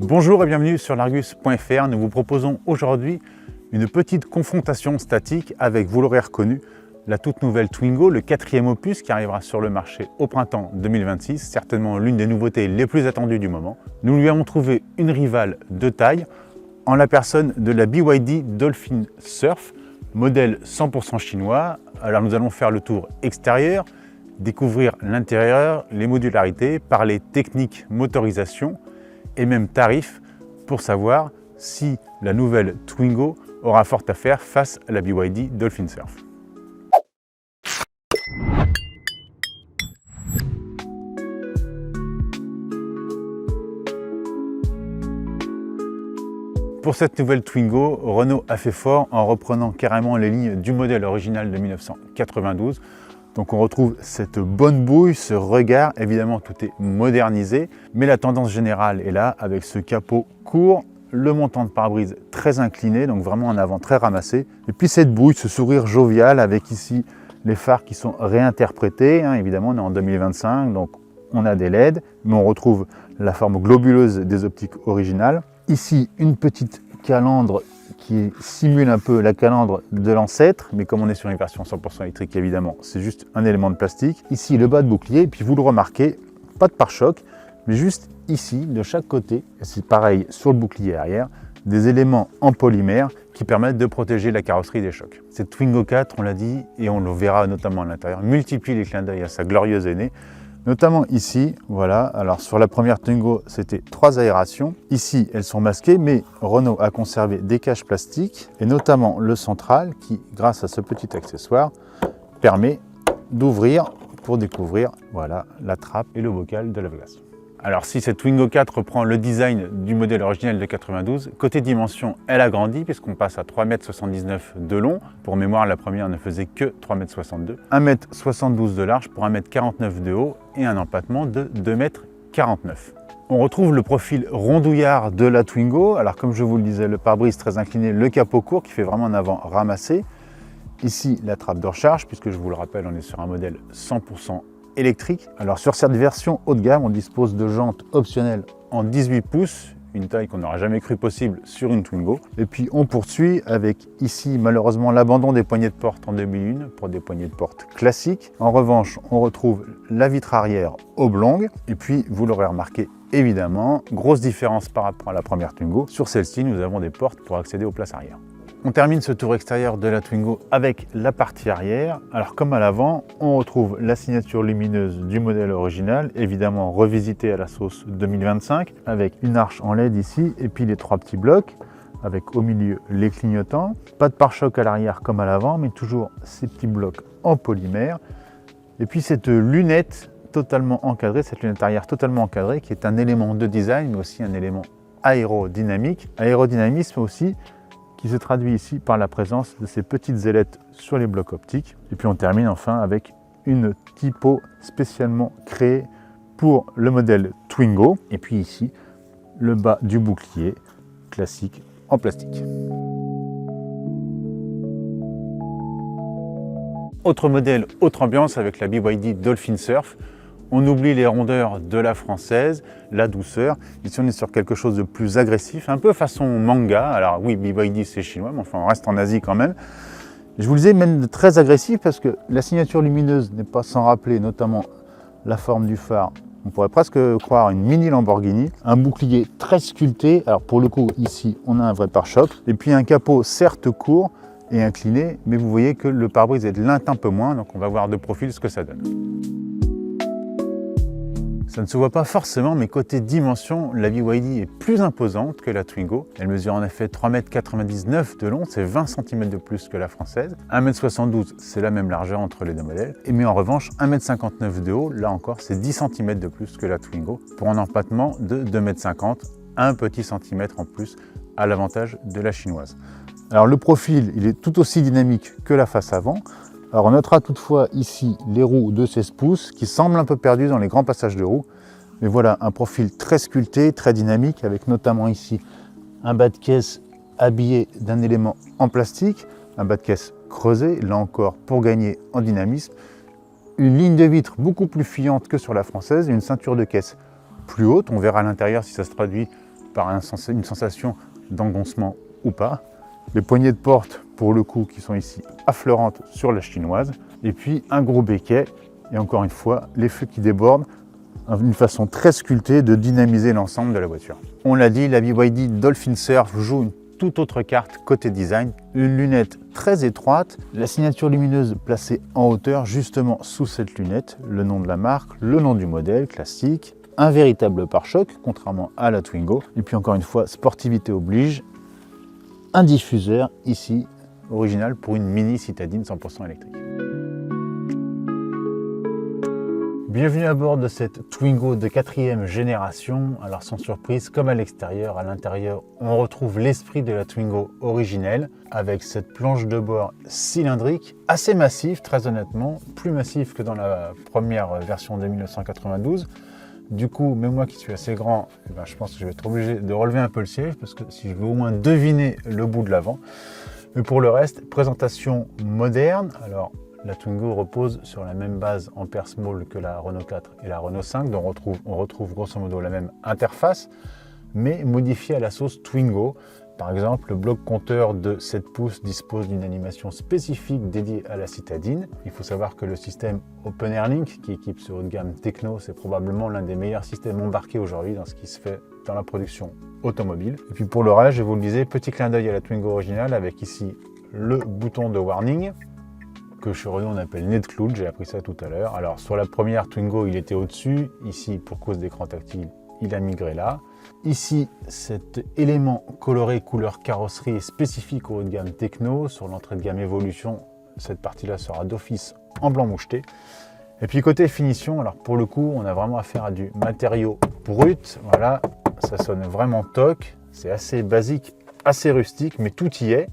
Bonjour et bienvenue sur l'Argus.fr. Nous vous proposons aujourd'hui une petite confrontation statique avec, vous l'aurez reconnu, la toute nouvelle Twingo, le 4e opus qui arrivera sur le marché au printemps 2026, certainement l'une des nouveautés les plus attendues du moment. Nous lui avons trouvé une rivale de taille en la personne de la BYD Dolphin Surf, modèle 100% chinois. Alors nous allons faire le tour extérieur, découvrir l'intérieur, les modularités, parler technique, motorisation et même tarifs pour savoir si la nouvelle Twingo aura fort à faire face à la BYD Dolphin Surf. Pour cette nouvelle Twingo, Renault a fait fort en reprenant carrément les lignes du modèle original de 1992. Donc on retrouve cette bonne bouille, ce regard, évidemment tout est modernisé, mais la tendance générale est là avec ce capot court, le montant de pare-brise très incliné, donc vraiment en avant très ramassé. Et puis cette bouille, ce sourire jovial avec ici les phares qui sont réinterprétés, évidemment on est en 2025, donc on a des LED, mais on retrouve la forme globuleuse des optiques originales. Ici une petite calandre qui simule un peu la calandre de l'ancêtre, mais comme on est sur une version 100% électrique, évidemment, c'est juste un élément de plastique. Ici, le bas de bouclier, et puis vous le remarquez, pas de pare-choc, mais juste ici, de chaque côté, c'est pareil sur le bouclier arrière, des éléments en polymère qui permettent de protéger la carrosserie des chocs. Cette Twingo 4, on l'a dit, et on le verra notamment à l'intérieur, multiplie les clins d'œil à sa glorieuse aînée, notamment ici, voilà, alors sur la première Twingo, c'était 3 aérations. Ici, elles sont masquées, mais Renault a conservé des caches plastiques, et notamment le central, qui, grâce à ce petit accessoire, permet d'ouvrir pour découvrir, voilà, la trappe et le bocal de lave-glace. Alors si cette Twingo 4 reprend le design du modèle original de 92, côté dimension, elle a grandi puisqu'on passe à 3,79 m de long. Pour mémoire, la première ne faisait que 3,62 m. 1,72 m de large pour 1,49 m de haut et un empattement de 2,49 m. On retrouve le profil rondouillard de la Twingo. Alors comme je vous le disais, le pare-brise très incliné, le capot court qui fait vraiment en avant ramassé. Ici, la trappe de recharge, puisque je vous le rappelle, on est sur un modèle 100% électrique. Alors sur cette version haut de gamme, on dispose de jantes optionnelles en 18 pouces, une taille qu'on n'aurait jamais cru possible sur une Twingo. Et puis on poursuit avec ici malheureusement l'abandon des poignées de porte en 2001 pour des poignées de porte classiques. En revanche, on retrouve la vitre arrière oblongue. Et puis vous l'aurez remarqué évidemment, grosse différence par rapport à la première Twingo. Sur celle-ci, nous avons des portes pour accéder aux places arrière. On termine ce tour extérieur de la Twingo avec la partie arrière. Alors comme à l'avant, on retrouve la signature lumineuse du modèle original, évidemment revisitée à la sauce 2025, avec une arche en LED ici, et puis les 3 petits blocs, avec au milieu les clignotants. Pas de pare-choc à l'arrière comme à l'avant, mais toujours ces petits blocs en polymère. Et puis cette lunette totalement encadrée, cette lunette arrière totalement encadrée, qui est un élément de design, mais aussi un élément aérodynamique. Aérodynamisme aussi, qui se traduit ici par la présence de ces petites ailettes sur les blocs optiques. Et puis on termine enfin avec une typo spécialement créée pour le modèle Twingo. Et puis ici, le bas du bouclier classique en plastique. Autre modèle, autre ambiance avec la BYD Dolphin Surf. On oublie les rondeurs de la française, la douceur. Ici, on est sur quelque chose de plus agressif, un peu façon manga. Alors oui, BYD, c'est chinois, mais enfin, on reste en Asie quand même. Je vous le disais, même très agressif, parce que la signature lumineuse n'est pas sans rappeler, notamment la forme du phare. On pourrait presque croire une mini Lamborghini. Un bouclier très sculpté. Alors pour le coup, ici, on a un vrai pare-choc. Et puis un capot certes court et incliné, mais vous voyez que le pare-brise est de l'un un peu moins. Donc on va voir de profil ce que ça donne. Ça ne se voit pas forcément, mais côté dimension, la BYD est plus imposante que la Twingo. Elle mesure en effet 3,99 m de long, c'est 20 cm de plus que la française. 1,72 m, c'est la même largeur entre les deux modèles. Mais en revanche, 1,59 m de haut, là encore, c'est 10 cm de plus que la Twingo, pour un empattement de 2,50 m, un petit centimètre en plus à l'avantage de la chinoise. Alors le profil, il est tout aussi dynamique que la face avant. Alors on notera toutefois ici les roues de 16 pouces qui semblent un peu perdues dans les grands passages de roues. Mais voilà, un profil très sculpté, très dynamique, avec notamment ici un bas de caisse habillé d'un élément en plastique, un bas de caisse creusé, là encore pour gagner en dynamisme, une ligne de vitre beaucoup plus fuyante que sur la française, et une ceinture de caisse plus haute. On verra à l'intérieur si ça se traduit par une sensation d'engoncement ou pas. Les poignées de porte, pour le coup, qui sont ici affleurantes sur la chinoise. Et puis un gros béquet, et encore une fois, les feux qui débordent, une façon très sculptée de dynamiser l'ensemble de la voiture. On l'a dit, la BYD Dolphin Surf joue une toute autre carte côté design. Une lunette très étroite, la signature lumineuse placée en hauteur, justement sous cette lunette, le nom de la marque, le nom du modèle classique, un véritable pare-choc, contrairement à la Twingo. Et puis encore une fois, sportivité oblige, un diffuseur ici, original pour une mini citadine 100% électrique. Bienvenue à bord de cette Twingo de 4e génération. Alors sans surprise, comme à l'extérieur, à l'intérieur, on retrouve l'esprit de la Twingo originelle avec cette planche de bord cylindrique, assez massive, très honnêtement, plus massive que dans la première version de 1992. Du coup, même moi qui suis assez grand, je pense que je vais être obligé de relever un peu le siège parce que si je veux au moins deviner le bout de l'avant. Mais pour le reste, présentation moderne. Alors, la Twingo repose sur la même base Ampere Small que la Renault 4 et la Renault 5, dont on retrouve grosso modo la même interface, mais modifiée à la sauce Twingo. Par exemple, le bloc compteur de 7 pouces dispose d'une animation spécifique dédiée à la citadine. Il faut savoir que le système Open Air Link, qui équipe ce haut de gamme Techno, c'est probablement l'un des meilleurs systèmes embarqués aujourd'hui dans ce qui se fait dans la production automobile. Et puis pour le reste, je vous le disais, petit clin d'œil à la Twingo originale avec ici le bouton de warning, que chez Renault on appelle nez de clown, j'ai appris ça tout à l'heure. Alors sur la première Twingo il était au-dessus, ici pour cause d'écran tactile il a migré là. Ici cet élément coloré couleur carrosserie spécifique au haut de gamme Techno. Sur l'entrée de gamme Evolution, cette partie là sera d'office en blanc moucheté. Et puis côté finition, alors pour le coup on a vraiment affaire à du matériau brut, voilà, ça sonne vraiment toc, c'est assez basique, assez rustique, mais tout y est.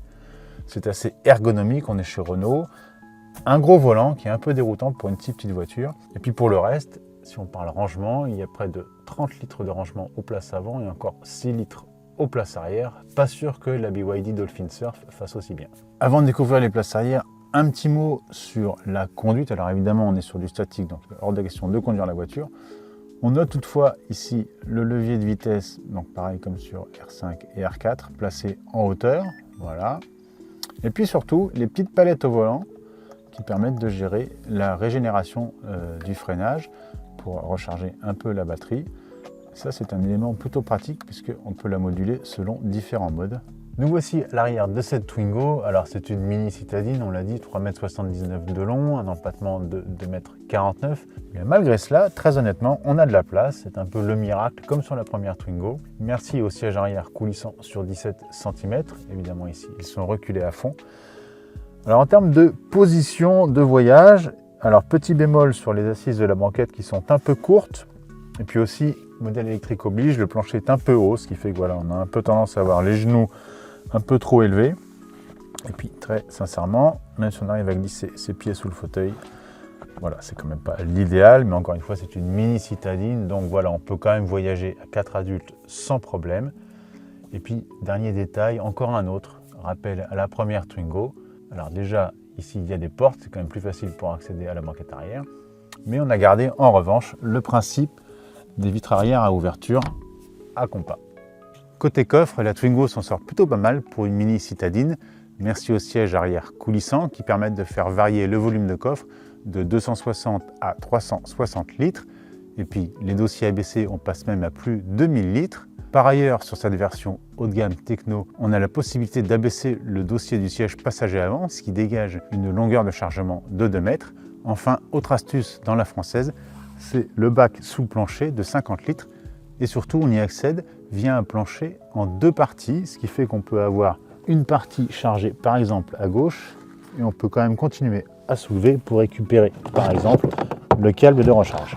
C'est assez ergonomique, on est chez Renault. Un gros volant qui est un peu déroutant pour une si petite voiture. Et puis pour le reste, si on parle rangement, il y a près de 30 litres de rangement aux places avant et encore 6 litres aux places arrière. Pas sûr que la BYD Dolphin Surf fasse aussi bien. Avant de découvrir les places arrière, un petit mot sur la conduite. Alors évidemment, on est sur du statique, donc hors de question de conduire la voiture. On note toutefois ici le levier de vitesse, donc pareil comme sur R5 et R4, placé en hauteur. Voilà. Et puis surtout, les petites palettes au volant qui permettent de gérer la régénération du freinage pour recharger un peu la batterie. Ça, c'est un élément plutôt pratique puisqu'on peut la moduler selon différents modes. Nous voici à l'arrière de cette Twingo. Alors, c'est une mini citadine, on l'a dit, 3,79 m de long, un empattement de 2,49 m. Mais malgré cela, très honnêtement, on a de la place. C'est un peu le miracle, comme sur la première Twingo. Merci au siège arrière coulissant sur 17 cm. Évidemment, ici, ils sont reculés à fond. Alors en termes de position de voyage, alors petit bémol sur les assises de la banquette qui sont un peu courtes, et puis aussi modèle électrique oblige, le plancher est un peu haut, ce qui fait que voilà, on a un peu tendance à avoir les genoux un peu trop élevés. Et puis très sincèrement, même si on arrive à glisser ses pieds sous le fauteuil, voilà, c'est quand même pas l'idéal, mais encore une fois c'est une mini citadine, donc voilà, on peut quand même voyager à 4 adultes sans problème. Et puis dernier détail, encore un autre, rappel à la première Twingo. Alors déjà, ici, il y a des portes, c'est quand même plus facile pour accéder à la banquette arrière. Mais on a gardé, en revanche, le principe des vitres arrière à ouverture à compas. Côté coffre, la Twingo s'en sort plutôt pas mal pour une mini citadine. Merci aux sièges arrière coulissants qui permettent de faire varier le volume de coffre de 260 à 360 litres. Et puis, les dossiers abaissés, on passe même à plus de 1000 litres. Par ailleurs, sur cette version haut de gamme Techno, on a la possibilité d'abaisser le dossier du siège passager avant, ce qui dégage une longueur de chargement de 2 mètres. Enfin, autre astuce dans la française, c'est le bac sous plancher de 50 litres. Et surtout, on y accède via un plancher en 2 parties, ce qui fait qu'on peut avoir une partie chargée par exemple à gauche, et on peut quand même continuer à soulever pour récupérer par exemple le câble de recharge.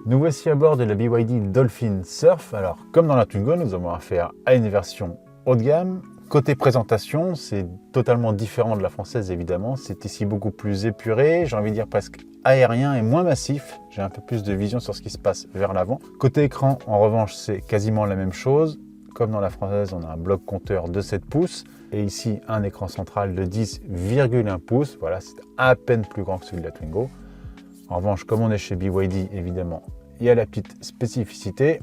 Nous voici à bord de la BYD Dolphin Surf. Alors, comme dans la Twingo, nous avons affaire à une version haut de gamme. Côté présentation, c'est totalement différent de la française, évidemment. C'est ici beaucoup plus épuré, j'ai envie de dire presque aérien et moins massif. J'ai un peu plus de vision sur ce qui se passe vers l'avant. Côté écran, en revanche, c'est quasiment la même chose. Comme dans la française, on a un bloc compteur de 7 pouces. Et ici, un écran central de 10,1 pouces. Voilà, c'est à peine plus grand que celui de la Twingo. En revanche, comme on est chez BYD, évidemment, il y a la petite spécificité.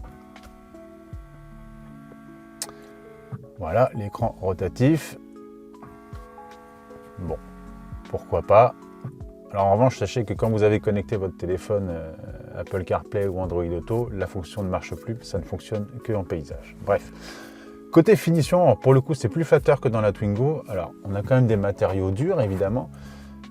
Voilà, l'écran rotatif. Bon, pourquoi pas. Alors en revanche, sachez que quand vous avez connecté votre téléphone Apple CarPlay ou Android Auto, la fonction ne marche plus, ça ne fonctionne que en paysage. Bref. Côté finition, pour le coup, c'est plus flatteur que dans la Twingo. Alors, on a quand même des matériaux durs, évidemment.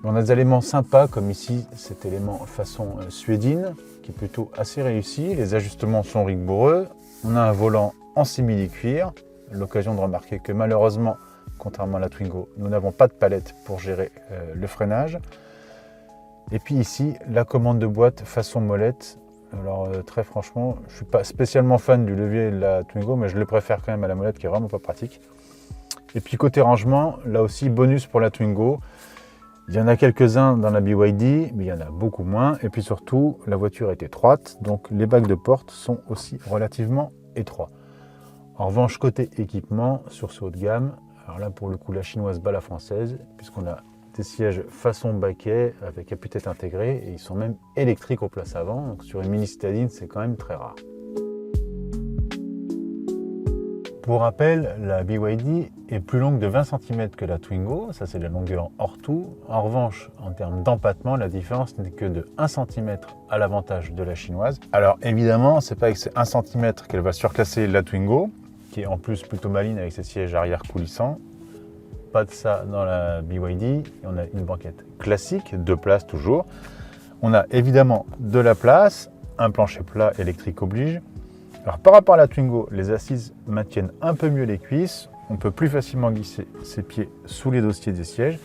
Mais on a des éléments sympas, comme ici, cet élément façon suédine, qui est plutôt assez réussi. Les ajustements sont rigoureux. On a un volant en simili-cuir. L'occasion de remarquer que malheureusement, contrairement à la Twingo, nous n'avons pas de palette pour gérer le freinage. Et puis ici, la commande de boîte façon molette. Alors très franchement, je ne suis pas spécialement fan du levier de la Twingo, mais je le préfère quand même à la molette qui est vraiment pas pratique. Et puis côté rangement, là aussi bonus pour la Twingo. Il y en a quelques-uns dans la BYD, mais il y en a beaucoup moins. Et puis surtout, la voiture est étroite, donc les bacs de porte sont aussi relativement étroits. En revanche, côté équipement, sur ce haut de gamme, alors là pour le coup la chinoise bat la française, puisqu'on a des sièges façon baquet avec appuie-tête intégré et ils sont même électriques aux places avant. Donc sur une mini citadine, c'est quand même très rare. Pour rappel, la BYD est plus longue de 20 cm que la Twingo, ça c'est la longueur hors tout. En revanche, en termes d'empattement, la différence n'est que de 1 cm à l'avantage de la chinoise. Alors évidemment, c'est pas avec ces 1 cm qu'elle va surclasser la Twingo, qui est en plus plutôt maligne avec ses sièges arrière coulissants. Pas de ça dans la BYD. On a une banquette classique, 2 places toujours. On a évidemment de la place, un plancher plat électrique oblige. Alors par rapport à la Twingo, les assises maintiennent un peu mieux les cuisses. On peut plus facilement glisser ses pieds sous les dossiers des sièges.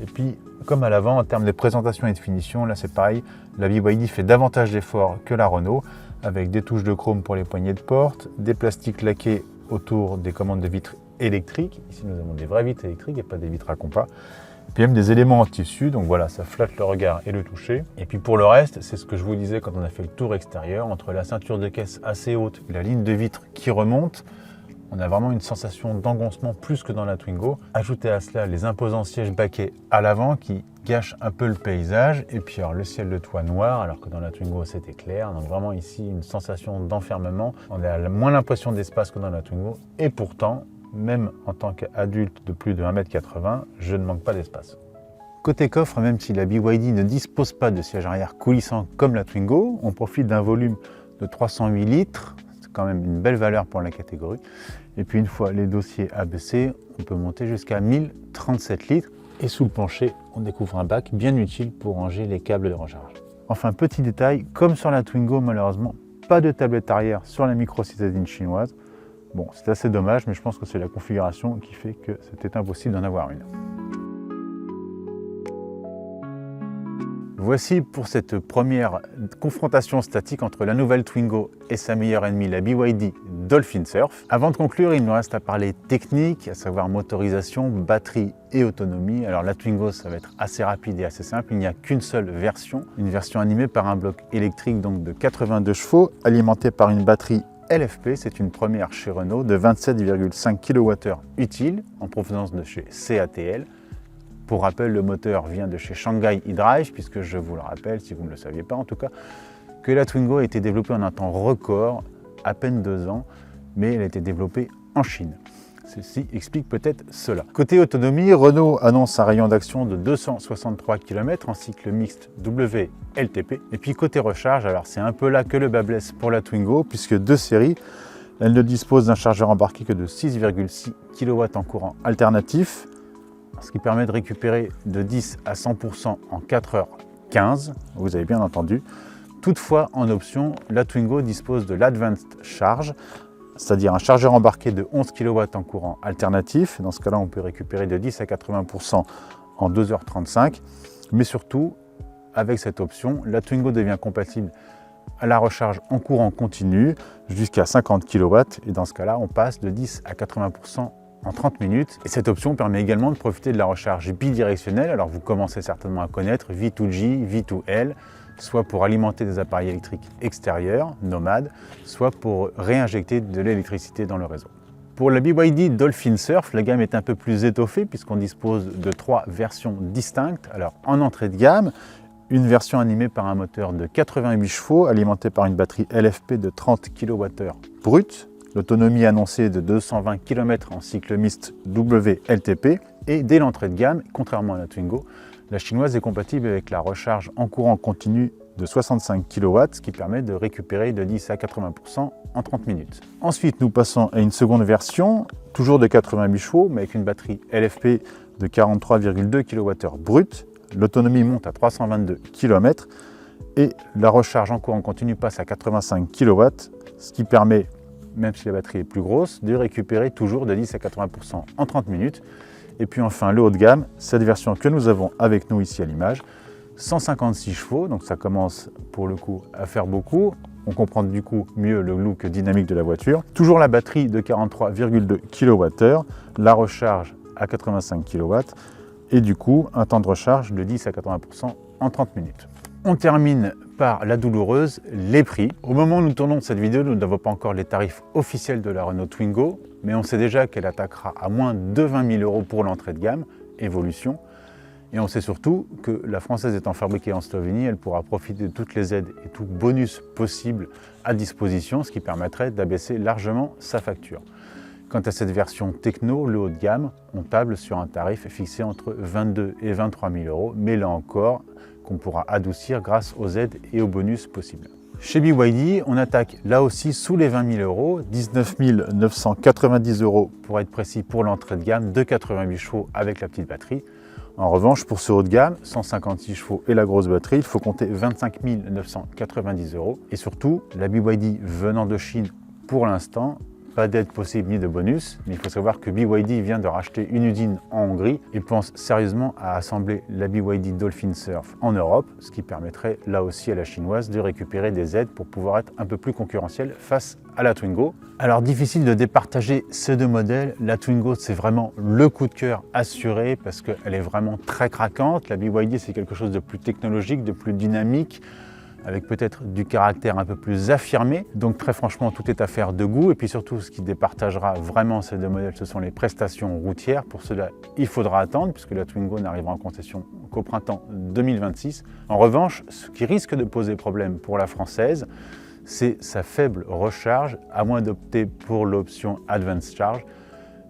Et puis, comme à l'avant, en termes de présentation et de finition, là c'est pareil. La BYD fait davantage d'efforts que la Renault, avec des touches de chrome pour les poignées de porte, des plastiques laqués autour des commandes de vitres électriques. Ici, nous avons des vraies vitres électriques et pas des vitres à compas. Puis même des éléments en tissu, donc voilà, ça flatte le regard et le toucher. Et puis pour le reste, c'est ce que je vous disais quand on a fait le tour extérieur, entre la ceinture de caisse assez haute et la ligne de vitre qui remonte, on a vraiment une sensation d'engoncement plus que dans la Twingo. Ajoutez à cela les imposants sièges baquets à l'avant qui gâchent un peu le paysage. Et puis alors, le ciel de toit noir, alors que dans la Twingo c'était clair. Donc vraiment ici une sensation d'enfermement. On a moins l'impression d'espace que dans la Twingo. Et pourtant, même en tant qu'adulte de plus de 1,80 m, je ne manque pas d'espace. Côté coffre, même si la BYD ne dispose pas de siège arrière coulissant comme la Twingo, on profite d'un volume de 308 litres. C'est quand même une belle valeur pour la catégorie. Et puis une fois les dossiers abaissés, on peut monter jusqu'à 1037 litres. Et sous le plancher, on découvre un bac bien utile pour ranger les câbles de recharge. Enfin, petit détail, comme sur la Twingo, malheureusement, pas de tablette arrière sur la micro-citadine chinoise. Bon, c'est assez dommage, mais je pense que c'est la configuration qui fait que c'était impossible d'en avoir une. Voici pour cette première confrontation statique entre la nouvelle Twingo et sa meilleure ennemie, la BYD Dolphin Surf. Avant de conclure, il nous reste à parler technique, à savoir motorisation, batterie et autonomie. Alors la Twingo, ça va être assez rapide et assez simple. Il n'y a qu'une seule version, une version animée par un bloc électrique donc de 82 chevaux, alimenté par une batterie LFP. C'est une première chez Renault de 27,5 kWh utile en provenance de chez CATL. Pour rappel, le moteur vient de chez Shanghai eDrive, puisque je vous le rappelle, si vous ne le saviez pas en tout cas, que la Twingo a été développée en un temps record, à peine 2 ans, mais elle a été développée en Chine. Ceci explique peut-être cela. Côté autonomie, Renault annonce un rayon d'action de 263 km en cycle mixte WLTP. Et puis côté recharge, alors c'est un peu là que le bas blesse pour la Twingo, puisque de série, elle ne dispose d'un chargeur embarqué que de 6,6 kW en courant alternatif, ce qui permet de récupérer de 10 à 100% en 4h15, vous avez bien entendu. Toutefois, en option, la Twingo dispose de l'Advanced Charge, c'est-à-dire un chargeur embarqué de 11 kW en courant alternatif. Dans ce cas-là, on peut récupérer de 10 à 80% en 2h35. Mais surtout, avec cette option, la Twingo devient compatible à la recharge en courant continu jusqu'à 50 kW. Et dans ce cas-là, on passe de 10 à 80% en 30 minutes. Et cette option permet également de profiter de la recharge bidirectionnelle. Alors vous commencez certainement à connaître V2G, V2L, soit pour alimenter des appareils électriques extérieurs, nomades, soit pour réinjecter de l'électricité dans le réseau. Pour la BYD Dolphin Surf, la gamme est un peu plus étoffée puisqu'on dispose de 3 versions distinctes. Alors en entrée de gamme, une version animée par un moteur de 88 chevaux alimenté par une batterie LFP de 30 kWh brut. L'autonomie annoncée de 220 km en cycle mixte WLTP. Et dès l'entrée de gamme, contrairement à la Twingo, la chinoise est compatible avec la recharge en courant continu de 65 kW, ce qui permet de récupérer de 10 à 80% en 30 minutes. Ensuite, nous passons à une seconde version, toujours de 88 chevaux, mais avec une batterie LFP de 43,2 kWh brut. L'autonomie monte à 322 km et la recharge en courant continu passe à 85 kW, ce qui permet, même si la batterie est plus grosse, de récupérer toujours de 10 à 80% en 30 minutes. Et puis enfin, le haut de gamme, cette version que nous avons avec nous ici à l'image, 156 chevaux, donc ça commence pour le coup à faire beaucoup. On comprend du coup mieux le look dynamique de la voiture. Toujours la batterie de 43,2 kWh, la recharge à 85 kW et du coup un temps de recharge de 10 à 80% en 30 minutes. On termine par la douloureuse, les prix. Au moment où nous tournons cette vidéo, nous n'avons pas encore les tarifs officiels de la Renault Twingo, mais on sait déjà qu'elle attaquera à moins de 20 000 € pour l'entrée de gamme, Evolution. Et on sait surtout que la française étant fabriquée en Slovénie, elle pourra profiter de toutes les aides et tout bonus possibles à disposition, ce qui permettrait d'abaisser largement sa facture. Quant à cette version techno, le haut de gamme, on table sur un tarif fixé entre 22 000 et 23 000 €, mais là encore, qu'on pourra adoucir grâce aux aides et aux bonus possibles. Chez BYD, on attaque là aussi sous les 20 000 €, 19 990 € pour être précis pour l'entrée de gamme de 88 chevaux avec la petite batterie. En revanche, pour ce haut de gamme, 156 chevaux et la grosse batterie, il faut compter 25 990 €. Et surtout, la BYD venant de Chine pour l'instant, pas d'aide possible ni de bonus, mais il faut savoir que BYD vient de racheter une usine en Hongrie et pense sérieusement à assembler la BYD Dolphin Surf en Europe, ce qui permettrait là aussi à la chinoise de récupérer des aides pour pouvoir être un peu plus concurrentielle face à la Twingo. Alors difficile de départager ces deux modèles, la Twingo c'est vraiment le coup de cœur assuré parce qu'elle est vraiment très craquante, la BYD c'est quelque chose de plus technologique, de plus dynamique, avec peut-être du caractère un peu plus affirmé. Donc très franchement, tout est affaire de goût. Et puis surtout, ce qui départagera vraiment ces deux modèles, ce sont les prestations routières. Pour cela, il faudra attendre, puisque la Twingo n'arrivera en concession qu'au printemps 2026. En revanche, ce qui risque de poser problème pour la française, c'est sa faible recharge, à moins d'opter pour l'option Advanced Charge.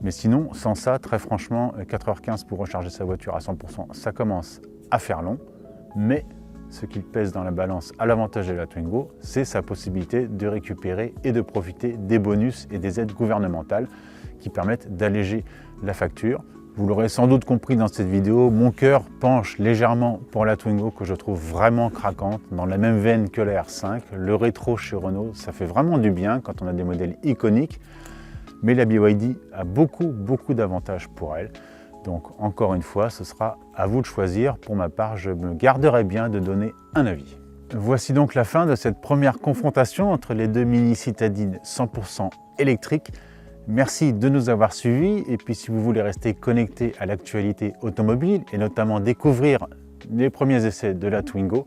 Mais sinon, sans ça, très franchement, 4h15 pour recharger sa voiture à 100%, ça commence à faire long. Mais ce qui pèse dans la balance à l'avantage de la Twingo, c'est sa possibilité de récupérer et de profiter des bonus et des aides gouvernementales qui permettent d'alléger la facture. Vous l'aurez sans doute compris dans cette vidéo, mon cœur penche légèrement pour la Twingo que je trouve vraiment craquante, dans la même veine que la R5. Le rétro chez Renault, ça fait vraiment du bien quand on a des modèles iconiques, mais la BYD a beaucoup d'avantages pour elle. Donc encore une fois, ce sera à vous de choisir. Pour ma part, je me garderai bien de donner un avis. Voici donc la fin de cette première confrontation entre les deux mini citadines 100% électriques. Merci de nous avoir suivis et puis si vous voulez rester connecté à l'actualité automobile et notamment découvrir les premiers essais de la Twingo,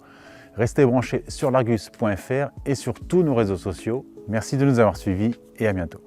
restez branchés sur largus.fr et sur tous nos réseaux sociaux. Merci de nous avoir suivis et à bientôt.